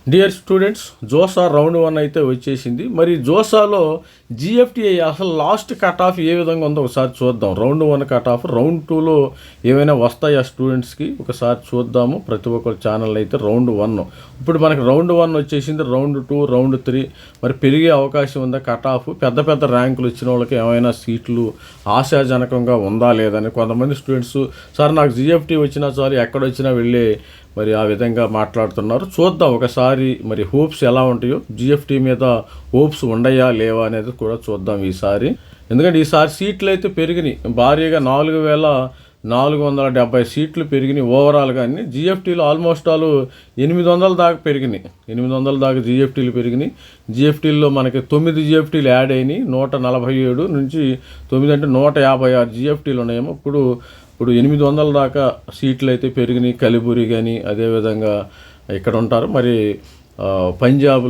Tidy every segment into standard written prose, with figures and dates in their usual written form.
Dear students, JoSAA round 1 అయితే వచ్చేసింది. మరి జోసాలో జిఎఫ్టిఐ అసలు లాస్ట్ కట్ ఆఫ్ ఏ విధంగా ఉందో ఒకసారి చూద్దాం. రౌండ్ 1 కట్ ఆఫ్, రౌండ్ 2లో ఏమైనా వస్తాయా స్టూడెంట్స్కి ఒకసారి చూద్దాము. ప్రతి ఒక్కరి ఛానల్ అయితే రౌండ్ 1 ఇప్పుడు మనకి రౌండ్ 1 వచ్చేసింది. రౌండ్ 2, రౌండ్ 3 మరి పెరిగే అవకాశం ఉందా? కట్ ఆఫ్ పెద్ద పెద్ద ర్యాంకులు వచ్చిన వాళ్ళకి ఏమైనా సీట్లు ఆశాజనకంగా ఉందా లేదని కొంతమంది స్టూడెంట్స్, సార్ నాకు జిఎఫ్టీ వచ్చినా చాలు ఎక్కడొచ్చినా వెళ్ళే మరి ఆ విధంగా మాట్లాడుతున్నారు. చూద్దాం ఒకసారి మరి హోప్స్ ఎలా ఉంటాయో, జిఎఫ్టీ మీద హోప్స్ ఉండయా లేవా అనేది కూడా చూద్దాం ఈసారి. ఎందుకంటే ఈసారి సీట్లు అయితే పెరిగినాయి భారీగా, 4470 సీట్లు పెరిగినాయి ఓవరాల్గా. అన్ని జిఎఫ్టీలు ఆల్మోస్ట్ ఆల్ 800 దాకా పెరిగినాయి. 800 దాకా జిఎఫ్టీలు పెరిగినాయి. జిఎఫ్టీల్లో మనకి 9 జిఎఫ్టీలు యాడ్ అయినాయి. 147 నుంచి 9 అంటే 156 జిఎఫ్టీలు ఉన్నాయేమో. ఇప్పుడు 800 దాకా సీట్లు అయితే పెరిగినాయి. కలిబురి కానీ అదేవిధంగా ఇక్కడ ఉంటారు. మరి పంజాబ్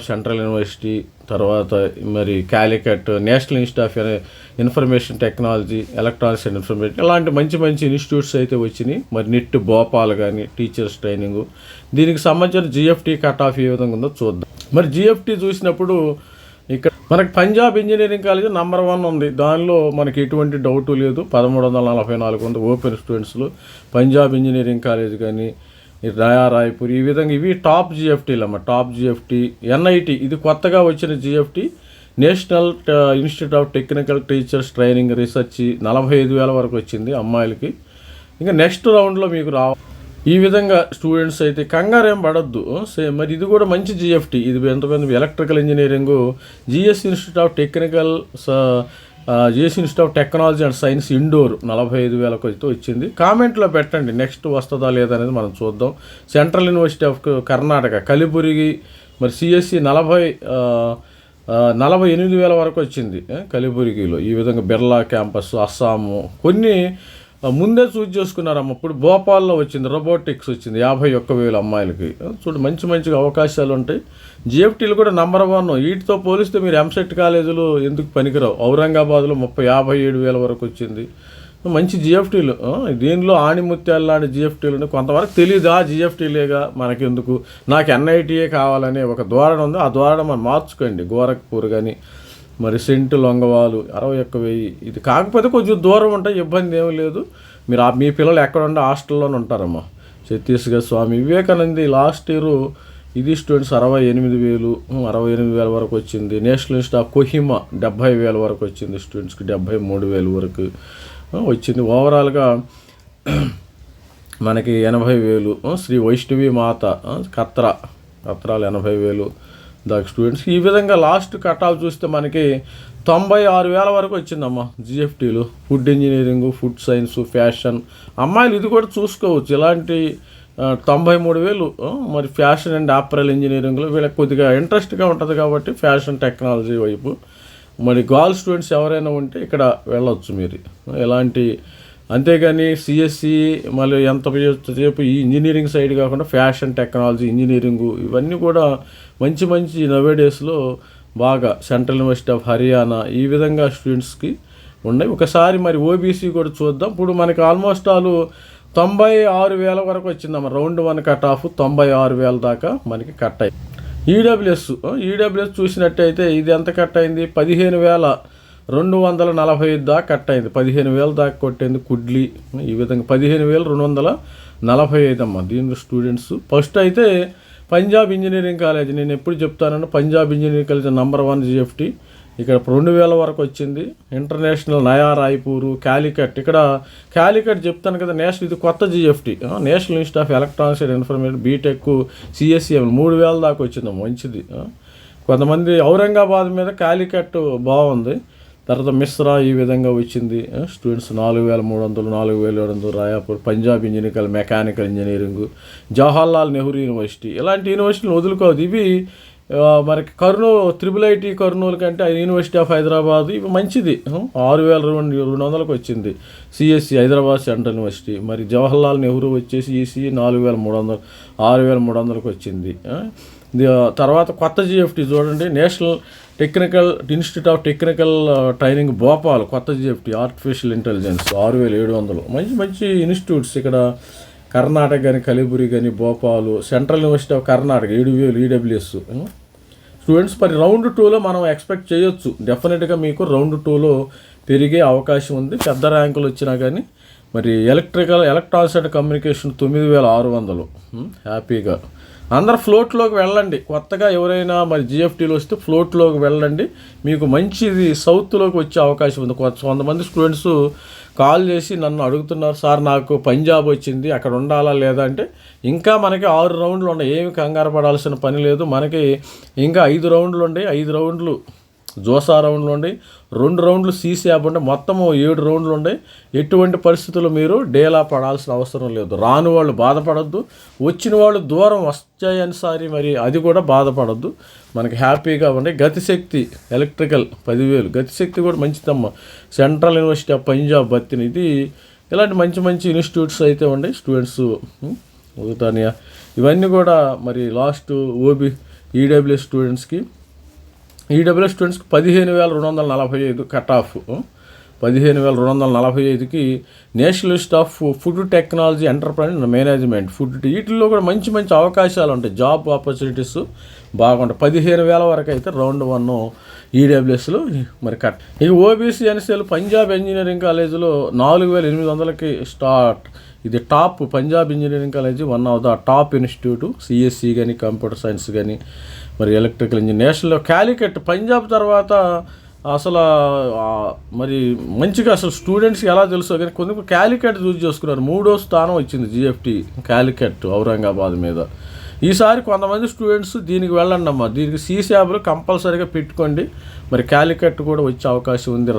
సెంట్రల్ యూనివర్సిటీ, తర్వాత మరి Calicut, national institute of information technology, electronics and information, ఇలాంటి మంచి మంచి ఇన్స్టిట్యూట్స్ అయితే వచ్చినాయి. మరి నిట్ భోపాల్ కానీ టీచర్స్ ట్రైనింగు, దీనికి సంబంధించిన జిఎఫ్టీ కట్ ఆఫ్ ఏ విధంగా ఉందో చూద్దాం. మరి జిఎఫ్టీ చూసినప్పుడు ఇక్కడ మనకి పంజాబ్ ఇంజనీరింగ్ కాలేజ్ నంబర్ 1 ఉంది. దానిలో మనకి ఎటువంటి డౌటు లేదు. 1344 ఉంది ఓపెన్ స్టూడెంట్స్లో. పంజాబ్ ఇంజనీరింగ్ కాలేజ్ కానీ, రాయ్పూర్, ఈ విధంగా ఇవి టాప్ జిఎఫ్టీలు అమ్మ. టాప్ జిఎఫ్టీ, ఎన్ఐటి ఇది కొత్తగా వచ్చిన GFT, national institute of technical teachers training research 45,000 వరకు వచ్చింది అమ్మాయిలకి. ఇంకా నెక్స్ట్ రౌండ్లో మీకు ఈ విధంగా స్టూడెంట్స్ అయితే కంగారేం పడద్దు. సేమ్ మరి ఇది కూడా మంచి జిఎఫ్టీ. ఇది ఎంతమంది electrical engineering, GS institute of technical, GS institute of technology and science Indore 45,000 అయితే వచ్చింది. కామెంట్లో పెట్టండి నెక్స్ట్ వస్తుందా లేదా అనేది మనం చూద్దాం. సెంట్రల్ యూనివర్సిటీ ఆఫ్ కర్ణాటక కలిబురికి మరి సిఎస్సి 48,000 వరకు వచ్చింది కలిబురిగిలో. ఈ విధంగా బిర్లా క్యాంపస్, అస్సాము కొన్ని ముందే చూజ్ చేసుకున్నారమ్మ. ఇప్పుడు భోపాల్లో వచ్చింది, రోబోటిక్స్ వచ్చింది 51,000 అమ్మాయిలకి. చూడు మంచి మంచి అవకాశాలు ఉంటాయి. జిఎఫ్టీలు కూడా నంబర్ 1. వీటితో పోలిస్తే మీరు ఎంసెట్ కాలేజీలు ఎందుకు పనికిరావు. ఔరంగాబాద్లో 57,000 వరకు వచ్చింది. మంచి జిఎఫ్టీలు. దీనిలో ఆణిముత్యాలు లాంటి జిఎఫ్టీలు కొంతవరకు తెలియదు. ఆ జిఎఫ్టీలేగా మనకెందుకు, నాకు ఎన్ఐటీఏ కావాలనే ఒక ధోరణ ఉంది. ఆ ధోరణ మనం మార్చుకోండి. గోరఖ్పూర్ కానీ, మరి సెంటు లొంగవాలు 61,000. ఇది కాకపోతే కొంచెం దూరం ఉంటాయి, ఇబ్బంది ఏమీ లేదు. మీరు మీ పిల్లలు ఎక్కడ ఉంటే హాస్టల్లోనే ఉంటారమ్మా. ఛత్తీస్గఢ్ స్వామి వివేకానంద లాస్ట్ ఇయర్ ఇది స్టూడెంట్స్ 68,000 వరకు వచ్చింది. నేషనల్ ఇన్స్టిట్యూట్ ఆఫ్ కోహిమా 70,000 వరకు వచ్చింది స్టూడెంట్స్కి, 73,000 వరకు వచ్చింది. ఓవరాల్గా మనకి 80,000. శ్రీ వైష్ణవి మాత కత్రాలు 80,000 దాకా స్టూడెంట్స్. ఈ విధంగా లాస్ట్ కట్ ఆఫ్ చూస్తే మనకి 96,000 వరకు వచ్చిందమ్మా జిఎఫ్టీలు. Food engineering, food science, fashion అమ్మాయిలు ఇది కూడా చూసుకోవచ్చు. ఇలాంటి 93,000 మరి ఫ్యాషన్ అండ్ ఆపరల్ ఇంజనీరింగ్లో వీళ్ళకి కొద్దిగా ఇంట్రెస్ట్గా ఉంటుంది కాబట్టి ఫ్యాషన్ టెక్నాలజీ వైపు. మరి గర్ల్ స్టూడెంట్స్ ఎవరైనా ఉంటే ఇక్కడ వెళ్ళొచ్చు మీరు. ఎలాంటి అంతేగాని సిఎస్సి మళ్ళీ ఎంతసేపు ఈ ఇంజనీరింగ్ సైడ్ కాకుండా ఫ్యాషన్ టెక్నాలజీ, ఇంజనీరింగు ఇవన్నీ కూడా మంచి మంచి నవేడేస్లో బాగా సెంట్రల్ యూనివర్సిటీ ఆఫ్ హర్యానా ఈ విధంగా స్టూడెంట్స్కి ఉన్నాయి. ఒకసారి మరి ఓబీసీ కూడా చూద్దాం. ఇప్పుడు మనకి ఆల్మోస్ట్ ఆల్ 96,000 వరకు వచ్చిందమ్మ. రౌండ్ 1 కట్ ఆఫ్ 96,000 దాకా మనకి కట్ అయింది. ఈడబ్ల్యూఎస్ చూసినట్టయితే ఇది ఎంత కట్ అయింది? 15,245 దాకా కట్ అయింది. 15,000 దాకా కొట్టింది కుడ్లీ. ఈ విధంగా 15,245 అమ్మ దీనిలో స్టూడెంట్స్. ఫస్ట్ అయితే పంజాబ్ ఇంజనీరింగ్ కాలేజ్, నేను ఎప్పుడు చెప్తానన్నా Punjab engineering college number 1 GFT ఇక్కడ 2,000 వరకు వచ్చింది. ఇంటర్నేషనల్ నయా రాయ్పూరు, కాలికట్, ఇక్కడ కాలికట్ చెప్తాను కదా నేషనల్, ఇది కొత్త GFT. National institute of electronics and information B Tech, CSCM 3,000 దాకా వచ్చింది. మంచిది. కొంతమంది ఔరంగాబాద్ మీద కాలికట్ బాగుంది. తర్వాత మిశ్రా ఈ విధంగా వచ్చింది students 4,300, 4,700. Raipur Punjab engineering mechanical engineering, Jawaharlal Nehru university, ఇలాంటి యూనివర్సిటీలు వదులుకోవద్దు. ఇవి మనకి IIIT కర్నూలు కంటే యూనివర్సిటీ ఆఫ్ హైదరాబాద్ ఇవి మంచిది. 6,200 వచ్చింది సిఎస్సి హైదరాబాద్ సెంట్రల్ యూనివర్సిటీ. మరి జవహర్లాల్ నెహ్రూ వచ్చేసి ఈసీ 4,300, 6,300 వచ్చింది. తర్వాత కొత్త జిఎఫ్టీ చూడండి, national technical institute of technical training Bhopal కొత్త జిఎఫ్టీ, ఆర్టిఫిషియల్ ఇంటెలిజెన్స్ 6,700. మంచి మంచి ఇన్స్టిట్యూట్స్ ఇక్కడ కర్ణాటక కానీ కలిబురి కానీ Bhopal, central university of Karnataka 7,000 EWS. Students మరి రౌండ్ 2లో మనం ఎక్స్పెక్ట్ చేయొచ్చు, డెఫినెట్గా మీకు రౌండ్ 2లో పెరిగే అవకాశం ఉంది పెద్ద ర్యాంకులు వచ్చినా కానీ. మరి ఎలక్ట్రానిక్స్ అండ్ కమ్యూనికేషన్ 9,600 హ్యాపీగా. అందరు ఫ్లోట్లోకి వెళ్ళండి, కొత్తగా ఎవరైనా మరి జిఎఫ్టీలో వస్తే ఫ్లోట్లోకి వెళ్ళండి, మీకు మంచిది సౌత్లోకి వచ్చే అవకాశం ఉంది. కొంతమంది స్టూడెంట్స్ కాల్ చేసి నన్ను అడుగుతున్నారు, సార్ నాకు పంజాబ్ వచ్చింది అక్కడ ఉండాలా లేదా అంటే, ఇంకా మనకి 6 రౌండ్లు ఉన్నాయి, ఏమి కంగారు పడాల్సిన పని లేదు. మనకి ఇంకా 5 రౌండ్లు ఉన్నాయి, 5 రౌండ్లు జోసా రౌండ్లు ఉన్నాయి, 2 రౌండ్లు సీసీయాబ్ ఉండే, మొత్తము 7 రౌండ్లు ఉన్నాయి. ఎటువంటి పరిస్థితులు మీరు డేలా పడాల్సిన అవసరం లేదు. రాని వాళ్ళు బాధపడద్దు, వచ్చిన వాళ్ళు దూరం వచ్చాయని సారి మరి అది కూడా బాధపడద్దు, మనకి హ్యాపీగా ఉండే. గతిశక్తి ఎలక్ట్రికల్ 10,000, గతిశక్తి కూడా మంచిదమ్మా, central university of Punjab Battini. ఇది ఇలాంటి మంచి మంచి ఇన్స్టిట్యూట్స్ అయితే ఉండే స్టూడెంట్స్ ఉదుతానియా ఇవన్నీ కూడా. మరి లాస్ట్ ఈడబ్ల్యూఎస్ స్టూడెంట్స్కి 15,245 కట్ ఆఫ్, 15,245కి national institute of food technology enterprise management food, వీటిల్లో కూడా మంచి మంచి అవకాశాలు ఉంటాయి, జాబ్ ఆపర్చునిటీస్ బాగుంటాయి. 15,000 వరకు అయితే రౌండ్ 1 ఈడబ్ల్యూఎస్లో మరి కట్. ఇక ఓబీసీ ఎన్సీఎల్ పంజాబ్ ఇంజనీరింగ్ కాలేజీలో 4,800కి స్టార్ట్. ఇది top, Punjab engineering college one of the top institute, CSE కానీ కంప్యూటర్ సైన్స్ కానీ మరి electrical engineer. National Calicut Punjab తర్వాత అసలు మరి మంచిగా అసలు స్టూడెంట్స్కి ఎలా తెలుసో కానీ కొన్ని క్యాలికట్ చూస్ చేసుకున్నారు. 3వ స్థానం వచ్చింది జిఎఫ్టీ క్యాలికట్ ఔరంగాబాద్ మీద. ఈసారి కొంతమంది స్టూడెంట్స్ దీనికి వెళ్ళండి అమ్మా, దీనికి సీసీయాబ్లు కంపల్సరీగా పెట్టుకోండి. మరి క్యాలికట్ కూడా వచ్చే అవకాశం ఉంది.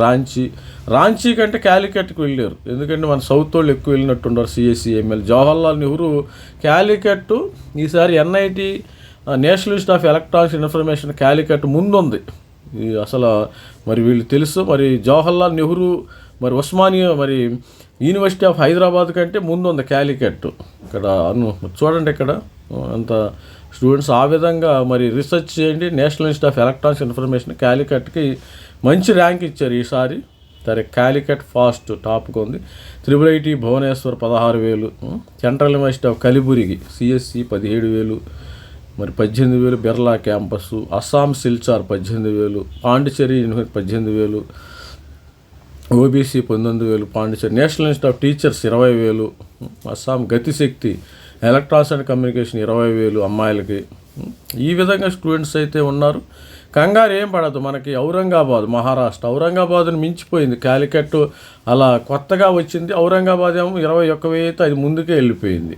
రాంచీ కంటే క్యాలికట్కి వెళ్ళారు, ఎందుకంటే మన సౌత్ వాళ్ళు ఎక్కువ వెళ్ళినట్టున్నారు. సిఎస్సి ఎంఎల్ జవహర్లాల్ నెహ్రూ క్యాలికట్, ఈసారి NIT national institute of electronics information Calicut ముందుంది. అసలు మరి వీళ్ళు తెలుసు. మరి జవహర్లాల్ నెహ్రూ మరి ఉస్మానియా మరి యూనివర్సిటీ ఆఫ్ హైదరాబాద్ కంటే ముందుంది క్యాలికట్. ఇక్కడ చూడండి, ఇక్కడ అంత స్టూడెంట్స్ ఆ విధంగా మరి రీసెర్చ్ చేయండి. National institute of electronics information క్యాలికట్కి మంచి ర్యాంక్ ఇచ్చారు ఈసారి. సరే, క్యాలికట్ ఫాస్ట్ టాప్గా ఉంది. IIIT Bhubaneswar 16,000, central university of కలిబురికి సిఎస్సి 17,000, మరి 18,000 Birla campus, Assam Silchar 18,000, Pondicherry university 18,000, OBC 19,000 Pondicherry, national institute of teachers 20,000, Assam Gati Shakti electronics and communication 20,000 అమ్మాయిలకి. ఈ విధంగా స్టూడెంట్స్ అయితే ఉన్నారు. కంగారు ఏం పడదు, మనకి ఔరంగాబాద్ మహారాష్ట్ర, ఔరంగాబాద్ని మించిపోయింది క్యాలికట్, అలా కొత్తగా వచ్చింది. ఔరంగాబాద్ ఏమో 21,000 అయితే అది ముందుకే వెళ్ళిపోయింది.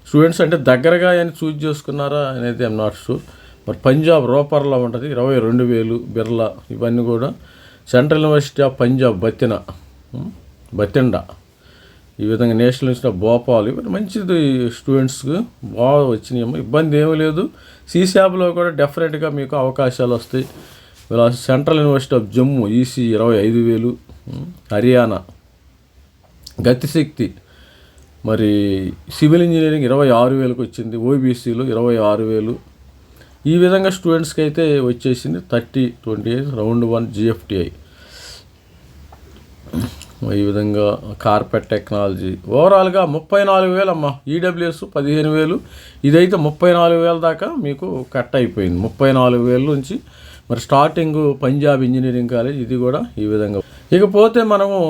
స్టూడెంట్స్ అంటే దగ్గరగా అని చూజ్ చేసుకున్నారా అనేది ఐఎమ్ నాట్ షూర్. మరి పంజాబ్ రోపర్లో ఉంటుంది 22,000 బిర్లా. ఇవన్నీ కూడా central university of Punjab Bathinda, ఈ విధంగా నేషనల్ ఇన్స్టిట్యూట్ ఆఫ్ భోపాల్, ఇవన్నీ మంచిది. స్టూడెంట్స్కి బాగా వచ్చినాయేమో, ఇబ్బంది ఏమీ లేదు. సీశాబ్లో కూడా డెఫినెట్గా మీకు అవకాశాలు వస్తాయి. ఇలా central university of Jammu EC 25,000, Haryana Gati Shakti మరి సివిల్ ఇంజనీరింగ్ 26,000కి వచ్చింది, ఓబీసీలో 26,000. ఈ విధంగా స్టూడెంట్స్కి అయితే వచ్చేసింది 30-28 రౌండ్ 1 జిఎఫ్టిఐ. ఈ విధంగా కార్పెట్ టెక్నాలజీ ఓవరాల్గా 34,000 అమ్మ. ఈడబ్ల్యూఎస్ 15,000, ఇదైతే 34,000 దాకా మీకు కట్ అయిపోయింది. 34,000 నుంచి మరి స్టార్టింగ్ పంజాబ్ ఇంజనీరింగ్ కాలేజ్ ఇది కూడా ఈ విధంగా. ఇకపోతే మనము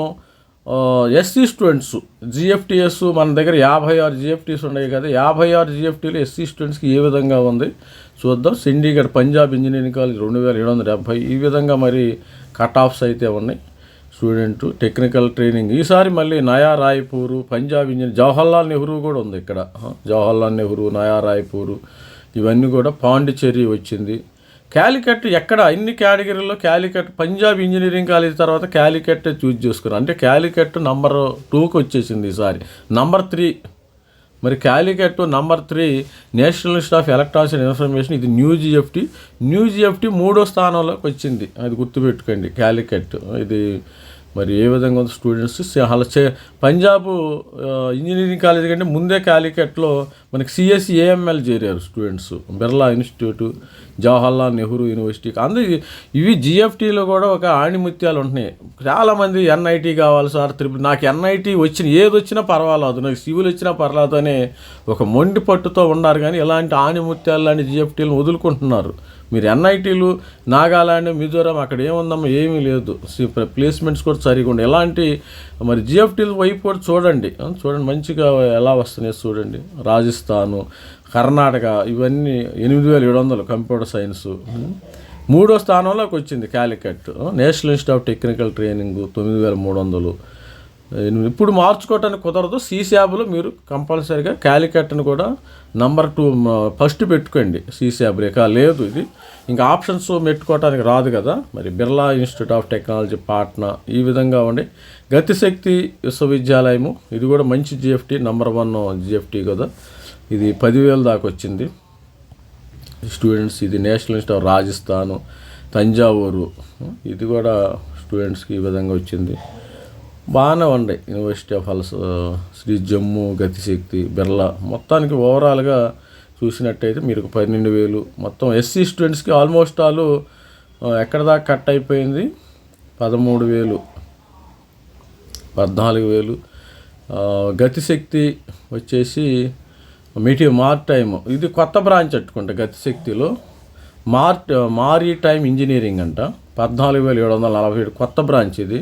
ఎస్సీ స్టూడెంట్స్ జిఎఫ్టిఎస్ మన దగ్గర 56 జిఎఫ్టీస్ ఉన్నాయి కదా, 56 జిఎఫ్టీలు ఎస్సీ స్టూడెంట్స్కి ఏ విధంగా ఉంది చూద్దాం. చండీగఢ్ పంజాబ్ ఇంజనీరింగ్ కాలేజ్ 2,770, ఈ విధంగా మరి కట్ ఆఫ్స్ అయితే ఉన్నాయి. స్టూడెంట్ టెక్నికల్ ట్రైనింగ్ ఈసారి మళ్ళీ నయా రాయ్పూర్ పంజాబ్ ఇంజనీరింగ్, జవహర్లాల్ నెహ్రూ కూడా ఉంది ఇక్కడ, జవహర్లాల్ నెహ్రూ నయా రాయ్పూర్ ఇవన్నీ కూడా. పాండిచేరి వచ్చింది. క్యాలికట్ ఎక్కడ అన్ని కేటగిరీల్లో క్యాలికట్ పంజాబ్ ఇంజనీరింగ్ కాలేజ్ తర్వాత క్యాలికట్ చూజ్ చేసుకున్నాను. అంటే క్యాలికట్ నెంబర్ 2కి వచ్చేసింది ఈసారి. నెంబర్ 3 మరి Calicut number 3 national institute of electronics and information, ఇది న్యూ జిఎఫ్టీ 3వ స్థానంలోకి వచ్చింది, అది గుర్తుపెట్టుకోండి క్యాలికట్. ఇది మరి ఏ విధంగా ఉంది స్టూడెంట్స్ అలా పంజాబ్ ఇంజనీరింగ్ కాలేజ్ కంటే ముందే క్యాలికట్లో మనకి సిఎస్సి ఏఎంఎల్ చేరారు students. Birla institute Jawaharlal Nehru university ఇవి జిఎఫ్టీలో కూడా ఒక ఆణిముత్యాలు ఉంటున్నాయి. చాలామంది ఎన్ఐటీ కావాలి సార్, నాకు ఎన్ఐటీ ఏది వచ్చినా పర్వాలేదు, నాకు సివిల్ వచ్చినా పర్వాలేదు అనే ఒక మొండి పట్టుతో ఉన్నారు. కానీ ఇలాంటి ఆణిముత్యాలు లాంటి జిఎఫ్టీలను వదులుకుంటున్నారు. మీరు ఎన్ఐటీలు నాగాలాండ్, మిజోరాం అక్కడ ఏముందమ్మా, ఏమీ లేదు. ప్లేస్మెంట్స్ కూడా సరిగా ఉండే. ఎలాంటి మరి జిఎఫ్టీల వైపు కూడా చూడండి మంచిగా ఎలా వస్తున్నాయి చూడండి. రాజస్థాను, కర్ణాటక ఇవన్నీ 8700 కంప్యూటర్ సైన్సు. 3వ స్థానంలోకి వచ్చింది Calicut. National institute of technical training 9300. ఇప్పుడు మార్చుకోవటానికి కుదరదు. సీశాబ్లో మీరు కంపల్సరీగా కాలికట్ని కూడా నంబర్ 2 ఫస్ట్ పెట్టుకోండి. సీశాబ్ ఇక లేదు, ఇది ఇంకా ఆప్షన్స్ పెట్టుకోవటానికి రాదు కదా. మరి Birla institute of technology Patna ఈ విధంగా ఉండి. గతిశక్తి విశ్వవిద్యాలయము ఇది కూడా మంచి జిఎఫ్టీ, నంబర్ 1 జిఎఫ్టీ కదా. ఇది 10,000 దాకా వచ్చింది స్టూడెంట్స్. ఇది national institute of Rajasthan, Thanjavur ఇది కూడా స్టూడెంట్స్కి ఈ విధంగా వచ్చింది. బాగానే ఉన్నాయి. యూనివర్సిటీ ఆఫ్ శ్రీ జమ్మూ, గతిశక్తి, బిర్లా మొత్తానికి ఓవరాల్గా చూసినట్టయితే మీరు 12,000 మొత్తం. ఎస్సీ స్టూడెంట్స్కి ఆల్మోస్ట్ ఆల్ ఎక్కడ దాకా కట్ అయిపోయింది, 13,000, 14,000. గతిశక్తి వచ్చేసి మారిటైమ్ ఇది కొత్త బ్రాంచ్ అట్టుకుంటా. గతిశక్తిలో మారిటైమ్ ఇంజనీరింగ్ అంట, 14,747 కొత్త బ్రాంచ్ ఇది.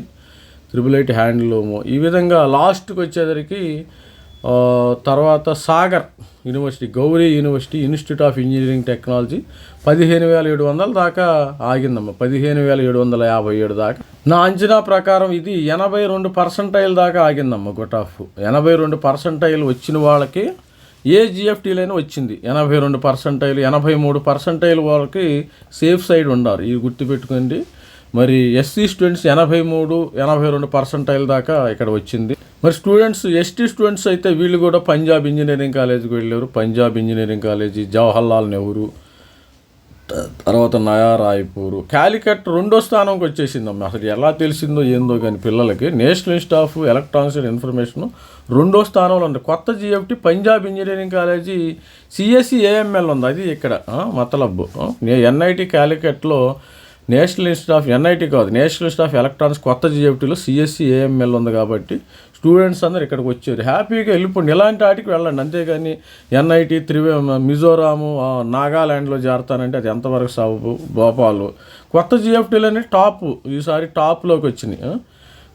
888 హ్యాండ్లూము ఈ విధంగా. లాస్ట్కి వచ్చేసరికి తర్వాత Sagar university, Gauri university institute of engineering technology 15,700 దాకా ఆగిందమ్మా. 15,757 దాకా. నా అంచనా ప్రకారం ఇది 82% దాకా ఆగిందమ్మా. గుటాఫ్ 82% వచ్చిన వాళ్ళకి ఏ జిఎఫ్టీలైనా వచ్చింది. 82%, 83% వాళ్ళకి సేఫ్ సైడ్ ఉన్నారు. ఇది గుర్తుపెట్టుకోండి. మరి ఎస్సీ స్టూడెంట్స్ 83, 82% దాకా ఇక్కడ వచ్చింది. మరి స్టూడెంట్స్ ఎస్టీ స్టూడెంట్స్ అయితే వీళ్ళు కూడా పంజాబ్ ఇంజనీరింగ్ కాలేజీకి వెళ్ళారు. పంజాబ్ ఇంజనీరింగ్ కాలేజీ, జవహర్లాల్ నెహ్రూ, తర్వాత నయా రాయ్పూర్. కాలికట్ 2వ స్థానంకి వచ్చేసిందమ్మా. అసలు ఎలా తెలిసిందో ఏందో కానీ పిల్లలకి. National institute of electronics and information 2వ స్థానంలో ఉంది. కొత్త GFT Punjab engineering college CSC AML ఉంది. అది ఇక్కడ మతలబ్. ఎన్ఐటి కాలికట్లో నేషనల్ ఇన్స్టిట్యూట్ ఆఫ్ ఎన్ఐటి కాదు, నేషనల్ ఇన్స్టిట్యూట్ ఆఫ్ ఎలక్ట్రానిక్స్ కొత్త జిఎఫ్టీలో సిఎస్సి ఏఎంఎల్ ఉంది. కాబట్టి స్టూడెంట్స్ అందరూ ఇక్కడికి వచ్చారు. హ్యాపీగా వెళ్ళిపోండి, ఇలాంటి వాటికి వెళ్ళండి. అంతేగాని ఎన్ఐటి మిజోరాము, నాగాల్యాండ్లో చేరతానంటే అది ఎంతవరకు సబబు. భోపాలు కొత్త జిఎఫ్టీలన్నీ ఈసారి టాప్లోకి వచ్చినాయి.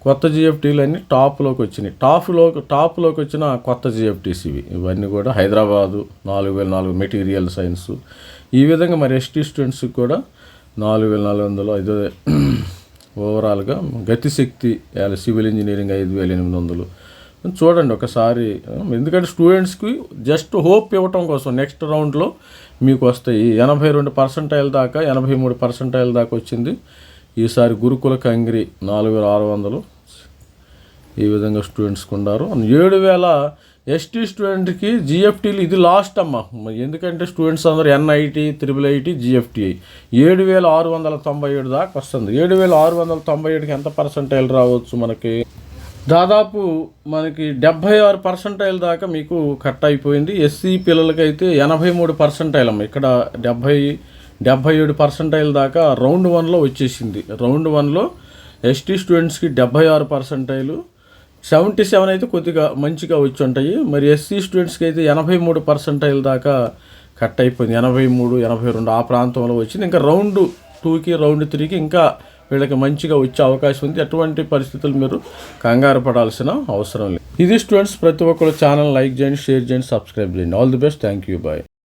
కొత్త జిఎఫ్టీలన్నీ టాప్లోకి వచ్చినాయి. టాప్లోకి వచ్చిన కొత్త జిఎఫ్టీస్ ఇవన్నీ కూడా. హైదరాబాదు 4,004 మెటీరియల్ సైన్సు ఈ విధంగా. మరి ఎస్టీ స్టూడెంట్స్కి కూడా 4,400. ఓవరాల్గా గతిశక్తి సివిల్ ఇంజనీరింగ్ 5,800. చూడండి ఒకసారి. ఎందుకంటే స్టూడెంట్స్కి జస్ట్ హోప్ ఇవ్వటం కోసం నెక్స్ట్ రౌండ్లో మీకు వస్తాయి. 82% దాకా, 83% దాకా వచ్చింది ఈసారి. గురుకుల కంగ్రి 4,600 ఈ విధంగా స్టూడెంట్స్కి ఉన్నారు. 7,000 ఎస్టీ స్టూడెంట్కి జిఎఫ్టీలు ఇది లాస్ట్ అమ్మా. ఎందుకంటే స్టూడెంట్స్ అందరూ ఎన్ఐటి, 888 జిఎఫ్టీ 7,697 దాకా వస్తుంది. 7,697కి ఎంత పర్సెంటైల్ రావచ్చు మనకి? దాదాపు మనకి 76% దాకా మీకు కట్ అయిపోయింది. ఎస్సీ పిల్లలకైతే 83% అమ్మ. ఇక్కడ 77% దాకా రౌండ్ 1లో వచ్చేసింది. రౌండ్ 1లో ఎస్టీ స్టూడెంట్స్కి 76%, 77 అయితే కొద్దిగా మంచిగా వచ్చి ఉంటాయి. మరి ఎస్సీ స్టూడెంట్స్కి అయితే 83% దాకా కట్ అయిపోయింది. 83, 82 ఆ ప్రాంతంలో వచ్చింది. ఇంకా రౌండ్ 2కి, రౌండ్ 3కి ఇంకా వీళ్ళకి మంచిగా వచ్చే అవకాశం ఉంది. అటువంటి పరిస్థితులు మీరు కంగారు పడాల్సిన అవసరం లేదు. ఇది స్టూడెంట్స్, ప్రతి ఒక్కరు ఛానల్ లైక్ చేయండి, షేర్ చేయండి, సబ్స్క్రైబ్ చేయండి. All the best. Thank you. Bye.